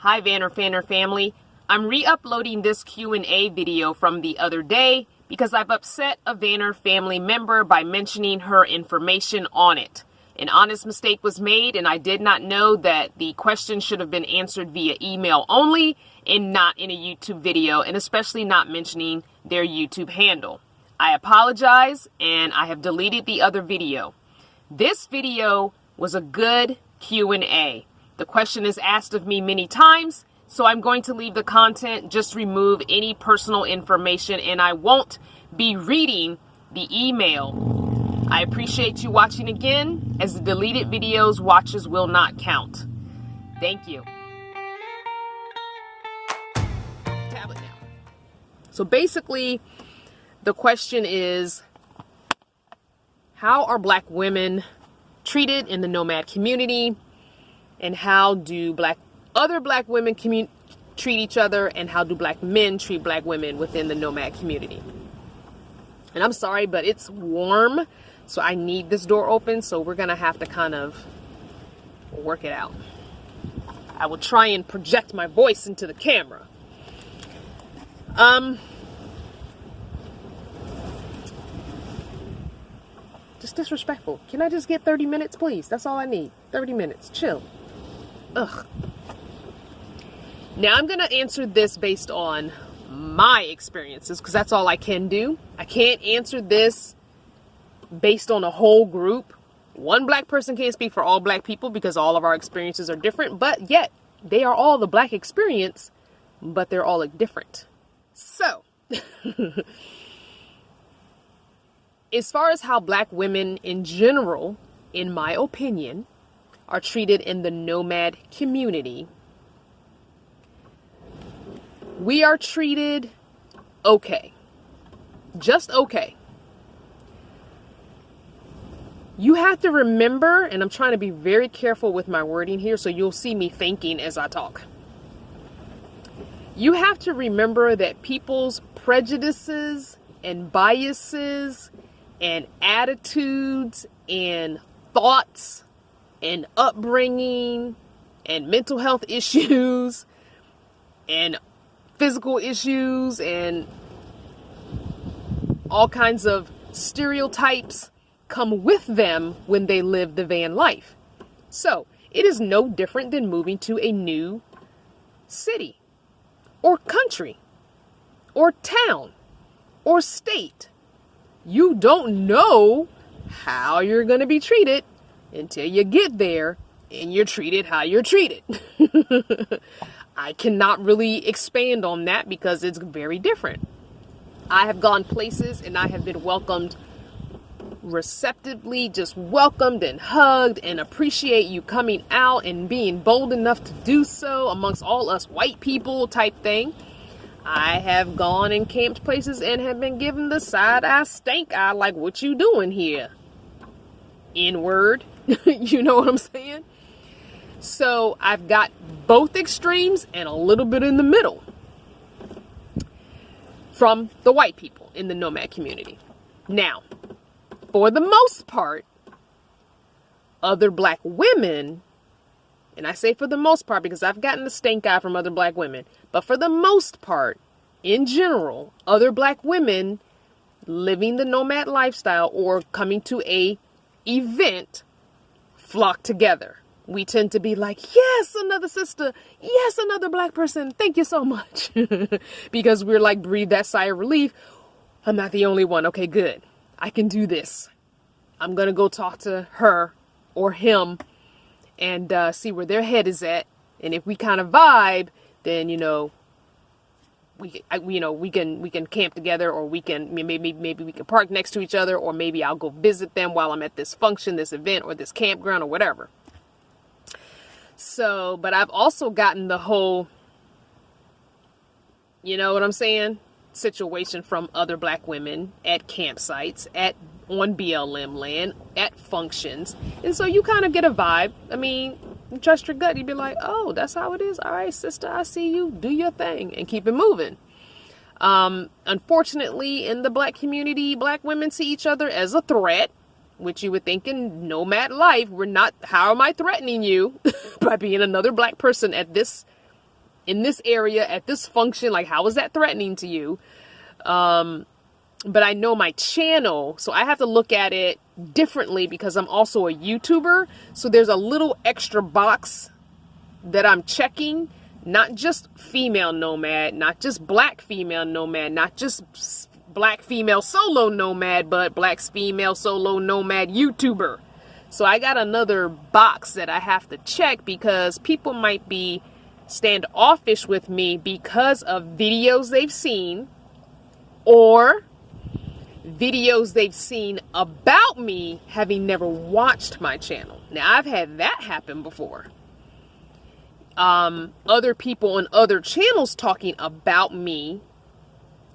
Hi Vanner family. I'm re-uploading this Q&A video from the other day because I've upset a Vanner family member by mentioning her information on it. An honest mistake was made and I did not know that the question should have been answered via email only and not in a YouTube video, and especially not mentioning their YouTube handle. I apologize and I have deleted the other video. This video was a good Q&A. The question is asked of me many times, so I'm going to leave the content, just remove any personal information, and I won't be reading the email. I appreciate you watching again, as the deleted videos watches will not count. Thank you. Tablet now. So basically, the question is, how are Black women treated in the Nomad community? And how do other Black women treat each other, and how do Black men treat Black women within the Nomad community? And I'm sorry, but it's warm, so I need this door open, so we're gonna have to kind of work it out. I will try and project my voice into the camera. Just disrespectful. Can I just get 30 minutes, please? That's all I need. 30 minutes. Chill. Ugh. Now I'm going to answer this based on my experiences, because that's all I can do. I can't answer this based on a whole group. One Black person can't speak for all Black people because all of our experiences are different, but yet they are all the Black experience, but they're all different. So, as far as how Black women in general, in my opinion, are treated in the Nomad community, we are treated okay. Just okay. You have to remember, and I'm trying to be very careful with my wording here, so you'll see me thinking as I talk. You have to remember that people's prejudices and biases and attitudes and thoughts and upbringing and mental health issues and physical issues and all kinds of stereotypes come with them when they live the van life. So it is no different than moving to a new city or country or town or state. You don't know how you're going to be treated until you get there and you're treated how you're treated. I cannot really expand on that because it's very different. I have gone places and I have been welcomed receptively, just welcomed and hugged, and appreciate you coming out and being bold enough to do so amongst all us white people type thing. I have gone and camped places and have been given the side eye stank eye, like, what you doing here? N-word. You know what I'm saying? So I've got both extremes and a little bit in the middle from the white people in the Nomad community. Now, for the most part, other Black women, and I say for the most part because I've gotten the stink eye from other Black women, but for the most part, in general, other Black women living the Nomad lifestyle or coming to a event flock together. We tend to be like, yes, another sister, yes, another Black person, thank you so much. Because we're like, breathe that sigh of relief. I'm not the only one. Okay, good. I can do this. I'm going to go talk to her or him and see where their head is at. And if we kind of vibe, then, we can camp together, or we can, maybe we can park next to each other, or maybe I'll go visit them while I'm at this function, this event, or this campground or whatever. So, but I've also gotten the whole, you know what I'm saying, situation from other Black women at campsites, on BLM land, at functions. And so you kind of get a vibe. I mean, you trust your gut. You'd be like, oh, that's how it is. All right, sister, I see you. Do your thing and keep it moving. Unfortunately, in the Black community, Black women see each other as a threat, which you would think in Nomad life, how am I threatening you by being another Black person at this in this area at this function. Like, how is that threatening to you? But I know my channel, so I have to look at it differently because I'm also a YouTuber. So there's a little extra box that I'm checking, not just female nomad, not just black female nomad, not just black female solo nomad, but black female solo nomad YouTuber. So I got another box that I have to check because people might be standoffish with me because of videos they've seen or videos they've seen about me having never watched my channel. Now, I've had that happen before. Other people on other channels talking about me,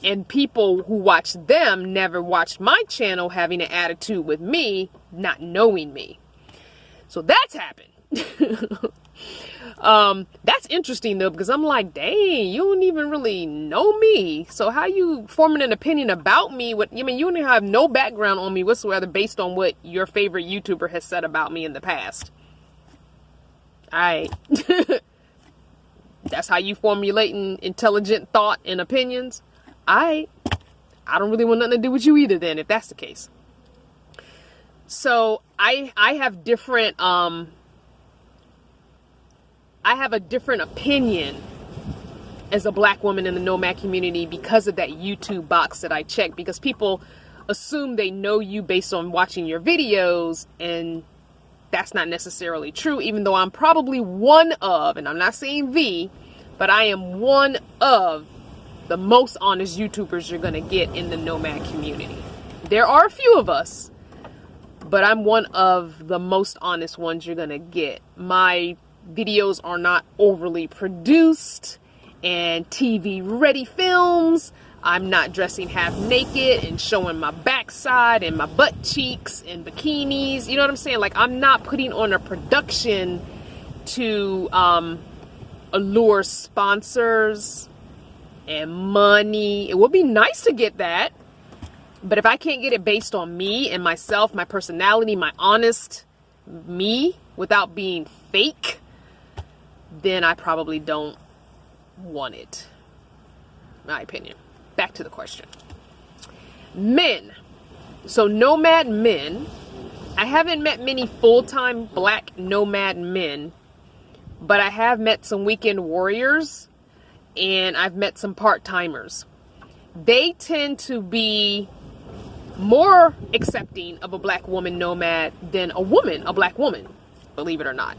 and people who watch them never watched my channel having an attitude with me, not knowing me. So that's happened. That's interesting though, because I'm like, dang, you don't even really know me. So how you forming an opinion about me? You don't have no background on me whatsoever based on what your favorite YouTuber has said about me in the past. Alright. That's how you formulating intelligent thought and opinions? I don't really want nothing to do with you either then, if that's the case. So I have different I have a different opinion as a black woman in the Nomad community because of that YouTube box that I check, because people assume they know you based on watching your videos, and that's not necessarily true, even though I'm probably one of, and I'm not saying the, but I am one of the most honest YouTubers you're going to get in the Nomad community. There are a few of us, but I'm one of the most honest ones you're going to get. My videos are not overly produced and TV ready films. I'm not dressing half naked and showing my backside and my butt cheeks and bikinis. You know what I'm saying? Like, I'm not putting on a production to allure sponsors and money. It would be nice to get that, but if I can't get it based on me and myself, my personality, my honest me, without being fake, then I probably don't want it. My opinion. Back to the question. Men. So nomad men. I haven't met many full-time black nomad men, but I have met some weekend warriors, and I've met some part-timers. They tend to be more accepting of a black woman nomad than a black woman, believe it or not.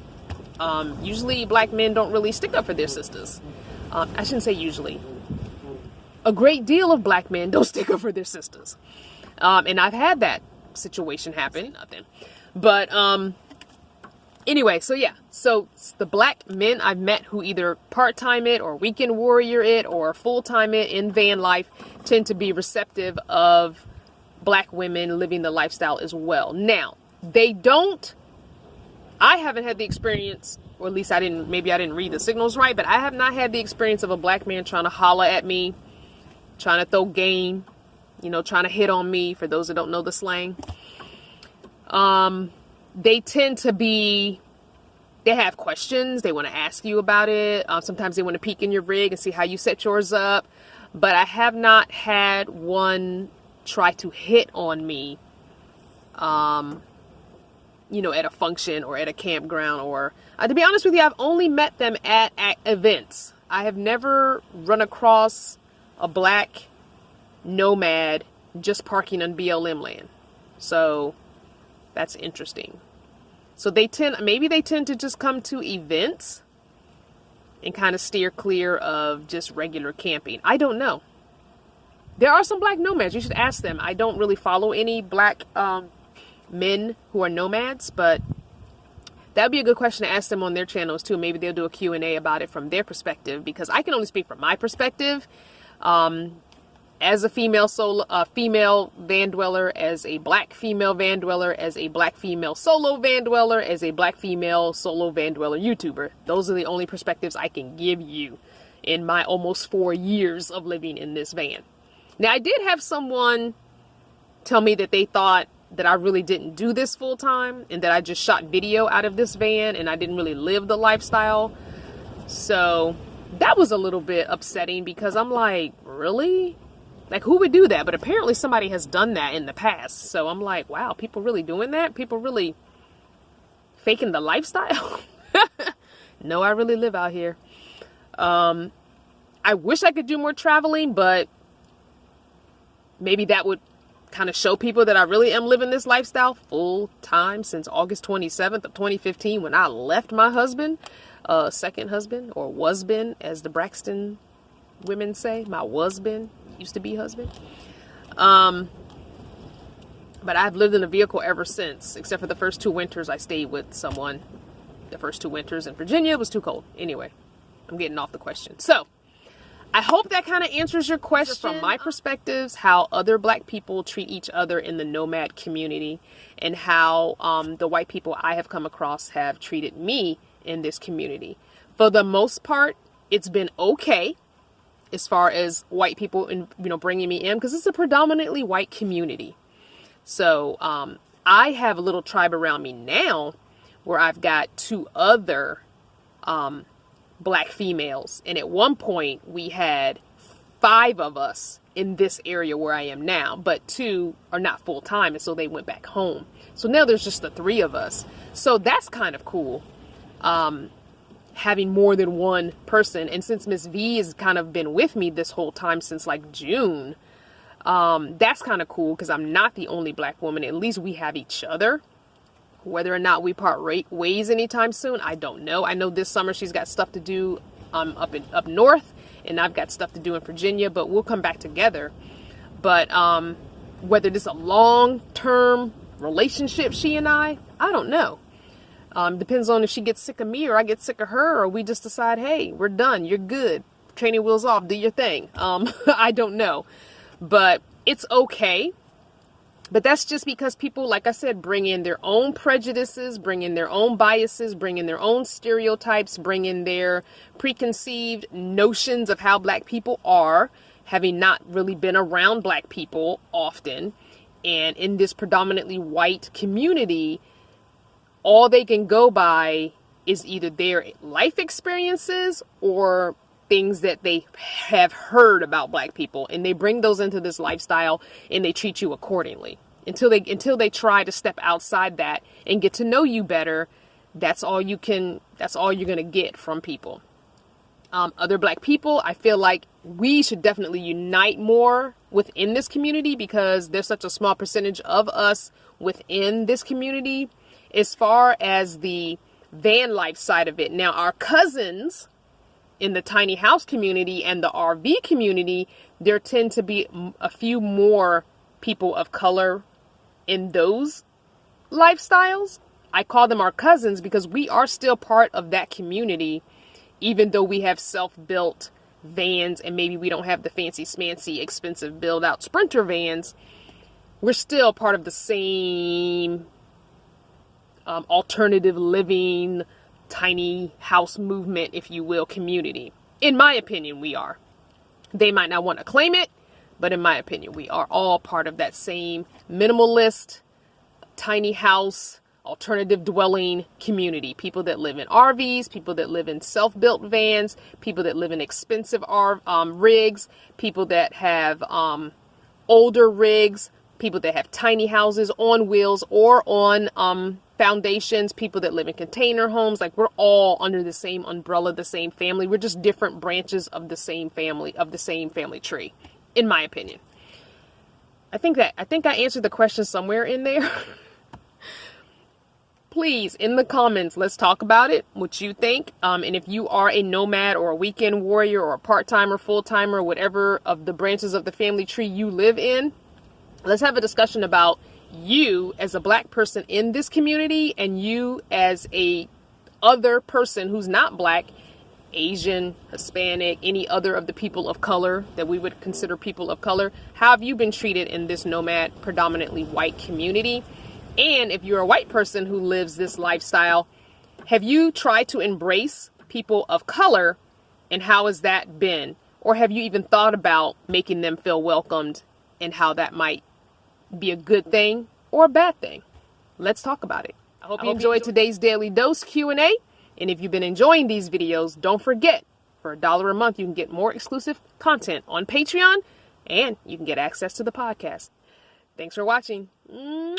Usually black men don't really stick up for their sisters. I shouldn't say usually. A great deal of black men don't stick up for their sisters. And I've had that situation happen. Nothing. But anyway, so yeah. So the black men I've met who either part-time it or weekend warrior it or full-time it in van life tend to be receptive of black women living the lifestyle as well. Now, I haven't had the experience, or at least maybe I didn't read the signals right, but I have not had the experience of a black man trying to holler at me, trying to throw game, trying to hit on me, for those that don't know the slang. They tend to they have questions. They want to ask you about it. Sometimes they want to peek in your rig and see how you set yours up. But I have not had one try to hit on me, at a function or at a campground, or to be honest with you, I've only met them at events. I have never run across a black nomad just parking on BLM land. So that's interesting. So maybe they tend to just come to events and kind of steer clear of just regular camping. I don't know. There are some black nomads. You should ask them. I don't really follow any black men who are nomads, but that would be a good question to ask them on their channels too. Maybe they'll do a Q&A about it from their perspective, because I can only speak from my perspective. As a female van dweller, as a black female van dweller, as a black female solo van dweller, as a black female solo van dweller YouTuber. Those are the only perspectives I can give you in my almost 4 years of living in this van. Now, I did have someone tell me that they thought that I really didn't do this full time and that I just shot video out of this van and I didn't really live the lifestyle. So that was a little bit upsetting because I'm like, really? Like, who would do that? But apparently somebody has done that in the past. So I'm like, wow, people really doing that? People really faking the lifestyle? No, I really live out here. I wish I could do more traveling, but maybe that would kind of show people that I really am living this lifestyle full time since August 27th of 2015 when I left my husband, second husband, or was-been, as the Braxton women say. My was-been, used to be husband. But I've lived in a vehicle ever since, except for the first 2 winters I stayed with someone. The first 2 winters in Virginia, it was too cold. Anyway, I'm getting off the question. So, I hope that kind of answers your question from my perspectives, how other black people treat each other in the nomad community and how the white people I have come across have treated me in this community. For the most part, it's been okay as far as white people and bringing me in because it's a predominantly white community. So I have a little tribe around me now where I've got 2 other black females, and at one point we had 5 of us in this area where I am now, but 2 are not full-time, and so they went back home. So now there's just the 3 of us. So that's kind of cool, having more than one person. And since Miss V has kind of been with me this whole time since like June, that's kind of cool because I'm not the only black woman. At least we have each other. Whether or not we part ways anytime soon, I don't know. I know this summer she's got stuff to do up north, and I've got stuff to do in Virginia, but we'll come back together. But whether this is a long-term relationship, she and I don't know. Depends on if she gets sick of me or I get sick of her, or we just decide, hey, we're done. You're good. Training wheels off. Do your thing. I don't know. But it's okay. But that's just because people, like I said, bring in their own prejudices, bring in their own biases, bring in their own stereotypes, bring in their preconceived notions of how black people are, having not really been around black people often. And in this predominantly white community, all they can go by is either their life experiences or things that they have heard about black people, and they bring those into this lifestyle and they treat you accordingly until they try to step outside that and get to know you better. That's all you're going to get from people. Other black people, I feel like we should definitely unite more within this community because there's such a small percentage of us within this community as far as the van life side of it. Now, our cousins in the tiny house community and the RV community, there tend to be a few more people of color in those lifestyles. I call them our cousins because we are still part of that community, even though we have self-built vans and maybe we don't have the fancy smancy expensive build out Sprinter vans. We're still part of the same alternative living, tiny house movement, if you will, community. In my opinion, we are. They might not want to claim it, but in my opinion, we are all part of that same minimalist, tiny house, alternative dwelling community. People that live in RVs, people that live in self-built vans, people that live in expensive rigs, people that have older rigs, people that have tiny houses on wheels or on foundations, people that live in container homes. Like, we're all under the same umbrella, the same family. We're just different branches of the same family tree, in my opinion. I think I answered the question somewhere in there. Please, in the comments, let's talk about it, what you think. And if you are a nomad or a weekend warrior or a part-timer, full-timer, whatever of the branches of the family tree you live in, let's have a discussion about you as a black person in this community and you as a other person who's not black, Asian, Hispanic, any other of the people of color that we would consider people of color. How have you been treated in this nomad, predominantly white community? And if you're a white person who lives this lifestyle, have you tried to embrace people of color, and how has that been? Or have you even thought about making them feel welcomed and how that might be a good thing or a bad thing? Let's talk about it. I hope you enjoyed today's Daily Dose Q&A. And if you've been enjoying these videos, don't forget, For $1 a month, you can get more exclusive content on Patreon, and you can get access to the podcast. Thanks for watching. Mwah!